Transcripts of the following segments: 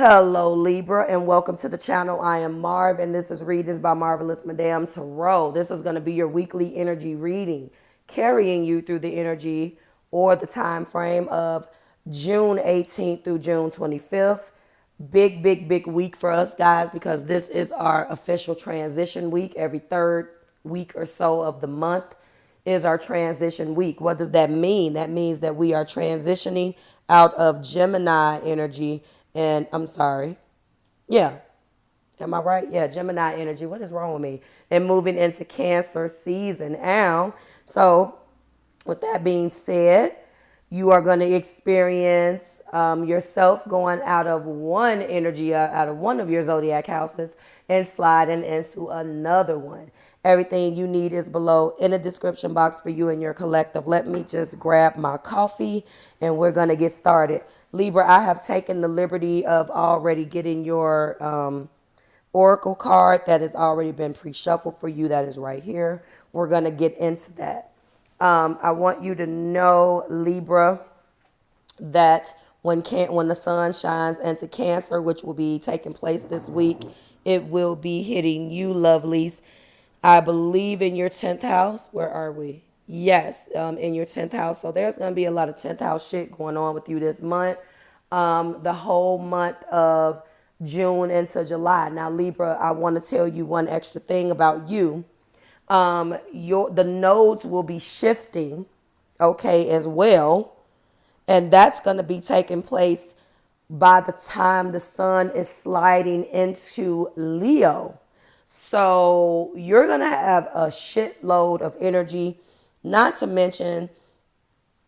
Hello Libra, and welcome to the channel. I am Marv, and this is Readings by MarvelousMadame TAURUS. This is going to be your weekly energy reading, carrying you through the energy or the time frame of June 18th through June 25th. Big week for us guys, because this is our official transition week. Every third week or so of the month is our transition week. What does that mean? That means that we are transitioning out of Gemini energy. And I'm sorry. Yeah. Am I right? Yeah, Gemini energy. What is wrong with me? And moving into Cancer season now. So with that being said, you are going to experience yourself going out of one energy, out of one of your zodiac houses and sliding into another one. Everything you need is below in the description box for you and your collective. Let me just grab my coffee and we're going to get started. Libra, I have taken the liberty of already getting your oracle card that has already been pre-shuffled for you. That is right here. We're going to get into that. I want you to know, Libra, that when the sun shines into Cancer, which will be taking place this week, it will be hitting you, lovelies. I believe in your 10th house. Where are we? Yes, in your 10th house. So there's going to be a lot of 10th house shit going on with you this month. The whole month of June into July. Now, Libra, I want to tell you one extra thing about you. The nodes will be shifting, okay, as well. And that's going to be taking place by the time the sun is sliding into Leo. So you're going to have a shitload of energy, not to mention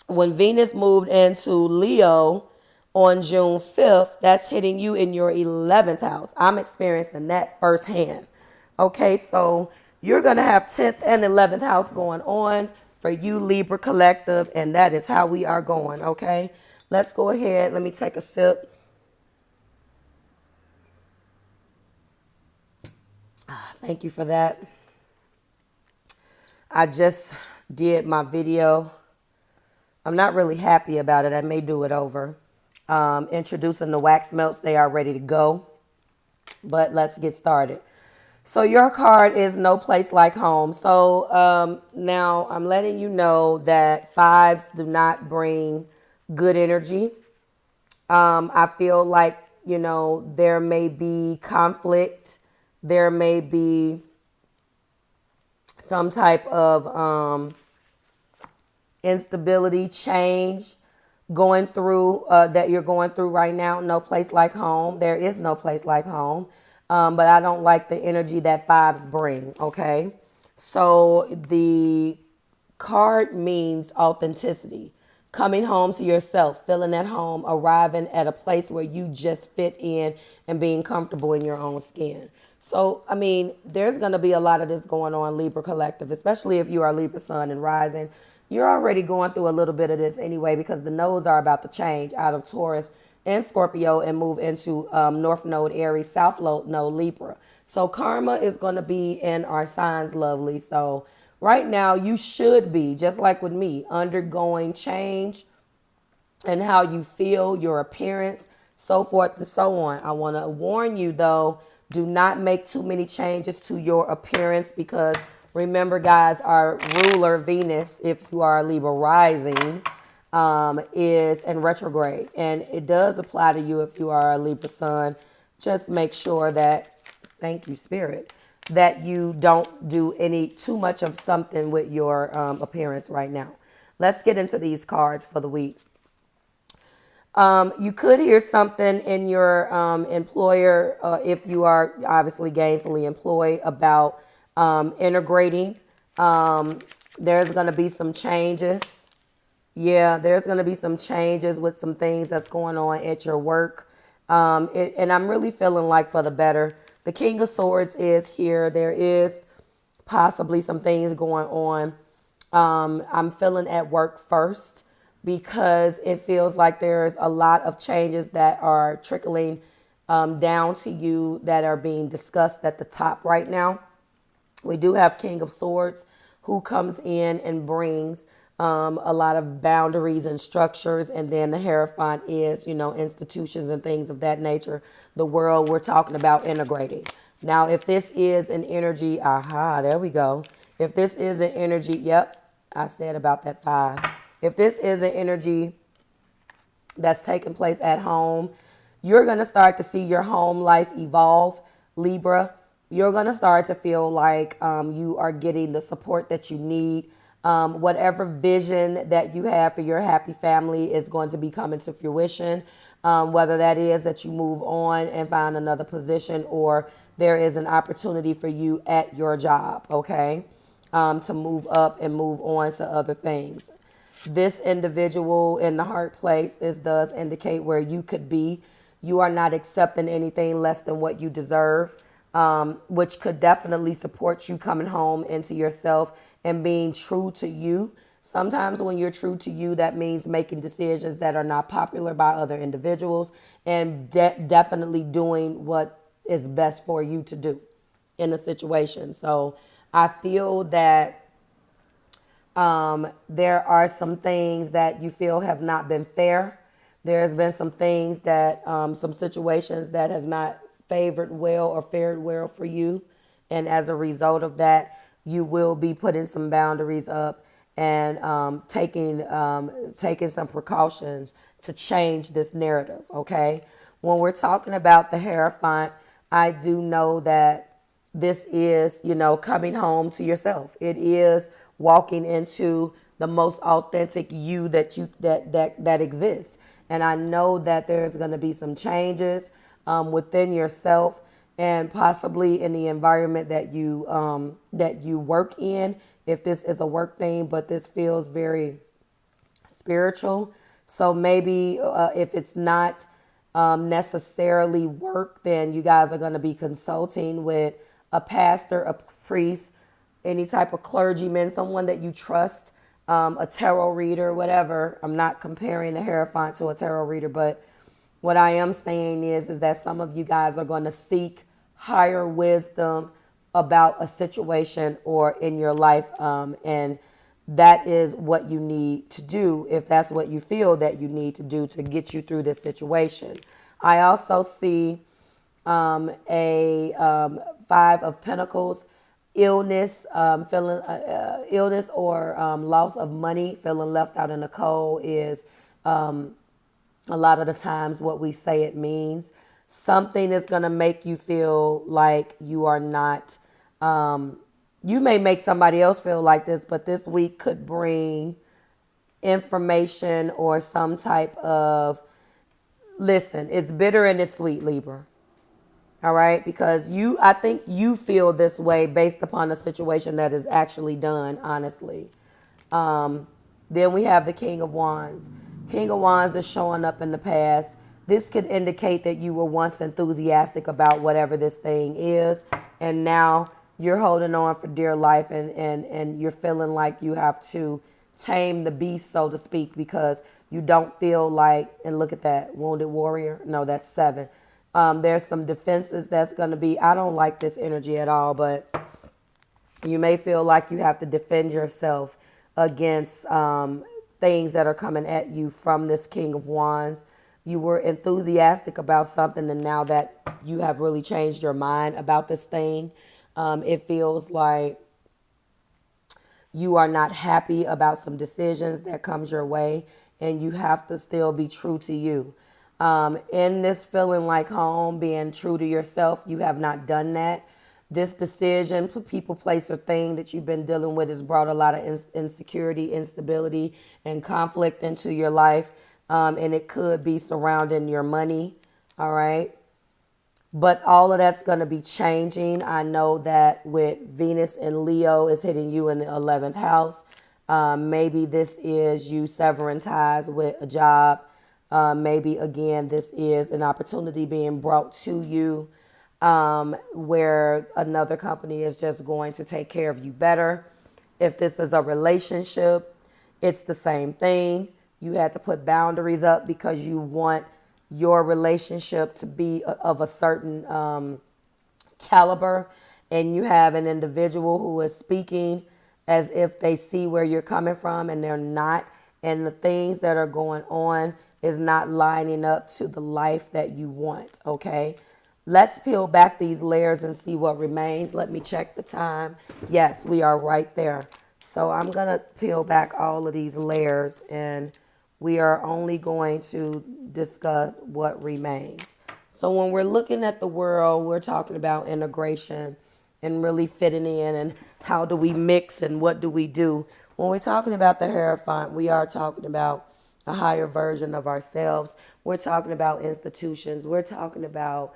when Venus moved into Leo on June 5th, that's hitting you in your 11th house. I'm experiencing that firsthand. Okay, so you're going to have 10th and 11th house going on for you, Libra collective, and that is how we are going, okay? Let's go ahead. Let me take a sip. Thank you for that. I just did my video. I'm not really happy about it. I may do it over. Introducing the wax melts. They are ready to go. But let's get started. So your card is No Place Like Home. So now I'm letting you know that fives do not bring good energy. I feel like, there may be conflict. There may be some type of instability, change going through that you're going through right now. No place like home. There is no place like home. But I don't like the energy that fives bring, okay? So the card means authenticity. Coming home to yourself, feeling at home, arriving at a place where you just fit in and being comfortable in your own skin. So, I mean, there's going to be a lot of this going on, Libra collective, especially if you are Libra sun and rising. You're already going through a little bit of this anyway, because the nodes are about to change out of Taurus and Scorpio and move into North Node Aries, South Node Libra. So karma is going to be in our signs, lovely. So right now you should be, just like with me, undergoing change and how you feel, your appearance, so forth and so on. I want to warn you, though, do not make too many changes to your appearance, because remember, guys, our ruler Venus, if you are a Libra rising, is in retrograde, and it does apply to you if you are a Libra sun. Just make sure that, thank you, Spirit, that you don't do too much of something with your appearance right now. Let's get into these cards for the week. You could hear something in your employer, if you are obviously gainfully employed, about integrating. There's going to be some changes. Yeah, there's going to be some changes with some things that's going on at your work. And I'm really feeling like for the better. The King of Swords is here. There is possibly some things going on. I'm feeling at work first, because it feels like there's a lot of changes that are trickling down to you that are being discussed at the top right now. We do have King of Swords, who comes in and brings a lot of boundaries and structures. And then the Hierophant is, institutions and things of that nature. The world we're talking about integrating. Now, if this is an energy, there we go. If this is an energy, yep, I said about that 5. If this is an energy that's taking place at home, you're going to start to see your home life evolve, Libra. You're going to start to feel like you are getting the support that you need. Whatever vision that you have for your happy family is going to be coming to fruition, whether that is that you move on and find another position, or there is an opportunity for you at your job, okay, to move up and move on to other things. This individual in the heart place, this does indicate where you could be. You are not accepting anything less than what you deserve, which could definitely support you coming home into yourself and being true to you. Sometimes when you're true to you, that means making decisions that are not popular by other individuals, and definitely doing what is best for you to do in a situation. So I feel that there are some things that you feel have not been fair. There's been some things that, some situations that has not favored well or fared well for you. And as a result of that, you will be putting some boundaries up and taking some precautions to change this narrative, okay? When we're talking about the Hierophant, I do know that this is, coming home to yourself. It is walking into the most authentic you that exists. And I know that there's going to be some changes within yourself and possibly in the environment that you work in, if this is a work thing, but this feels very spiritual. So maybe if it's not necessarily work, then you guys are going to be consulting with a pastor, a priest, any type of clergyman, someone that you trust, a tarot reader, whatever. I'm not comparing the Hierophant to a tarot reader, but what I am saying is that some of you guys are going to seek higher wisdom about a situation or in your life, and that is what you need to do if that's what you feel that you need to do to get you through this situation. I also see a 5 of Pentacles. Illness, feeling illness or loss of money, feeling left out in the cold is a lot of the times what we say it means. Something is going to make you feel like you are not, you may make somebody else feel like this, but this week could bring information or some type of, listen, it's bitter and it's sweet, Libra. All right, because I think you feel this way based upon the situation that is actually done, honestly. Then we have the King of Wands. King of Wands is showing up in the past. This could indicate that you were once enthusiastic about whatever this thing is, and now you're holding on for dear life, and you're feeling like you have to tame the beast, so to speak, because you don't feel like, and look at that, Wounded Warrior. No, that's 7. There's some defenses that's going to be, I don't like this energy at all, but you may feel like you have to defend yourself against things that are coming at you from this King of Wands. You were enthusiastic about something, and now that you have really changed your mind about this thing, it feels like you are not happy about some decisions that comes your way, and you have to still be true to you. In this feeling like home, being true to yourself, you have not done that. This decision, people, place, or thing that you've been dealing with has brought a lot of insecurity, instability, and conflict into your life. And it could be surrounding your money. All right. But all of that's going to be changing. I know that with Venus and Leo is hitting you in the 11th house. Maybe this is you severing ties with a job. Maybe, again, this is an opportunity being brought to you where another company is just going to take care of you better. If this is a relationship, it's the same thing. You had to put boundaries up because you want your relationship to be of a certain caliber, and you have an individual who is speaking as if they see where you're coming from and they're not. And the things that are going on is not lining up to the life that you want, okay? Let's peel back these layers and see what remains. Let me check the time. Yes, we are right there. So I'm going to peel back all of these layers, and we are only going to discuss what remains. So when we're looking at the world, we're talking about integration and really fitting in, and how do we mix and what do we do. When we're talking about the Hierophant, we are talking about a higher version of ourselves. We're talking about institutions. We're talking about,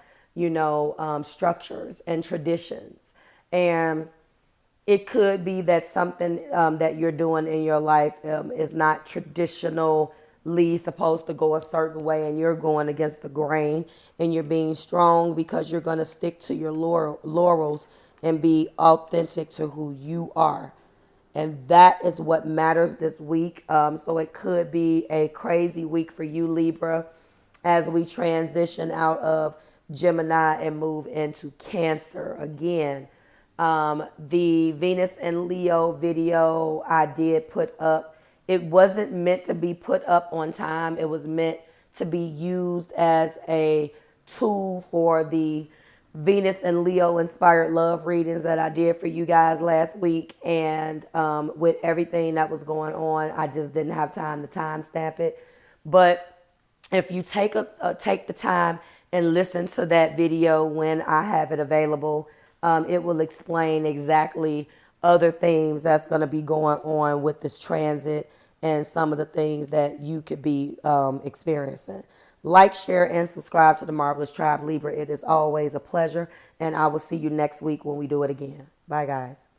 structures and traditions. And it could be that something that you're doing in your life is not traditionally supposed to go a certain way, and you're going against the grain, and you're being strong because you're going to stick to your laurels and be authentic to who you are. And that is what matters this week. So it could be a crazy week for you, Libra, as we transition out of Gemini and move into Cancer again. The Venus and Leo video I did put up, it wasn't meant to be put up on time. It was meant to be used as a tool for the Venus and Leo inspired love readings that I did for you guys last week. And with everything that was going on, I just didn't have time to timestamp it. But if you take the time and listen to that video when I have it available, it will explain exactly other things that's going to be going on with this transit and some of the things that you could be experiencing. Like, share, and subscribe to the Marvelous Tribe, Libra. It is always a pleasure, and I will see you next week when we do it again. Bye, guys.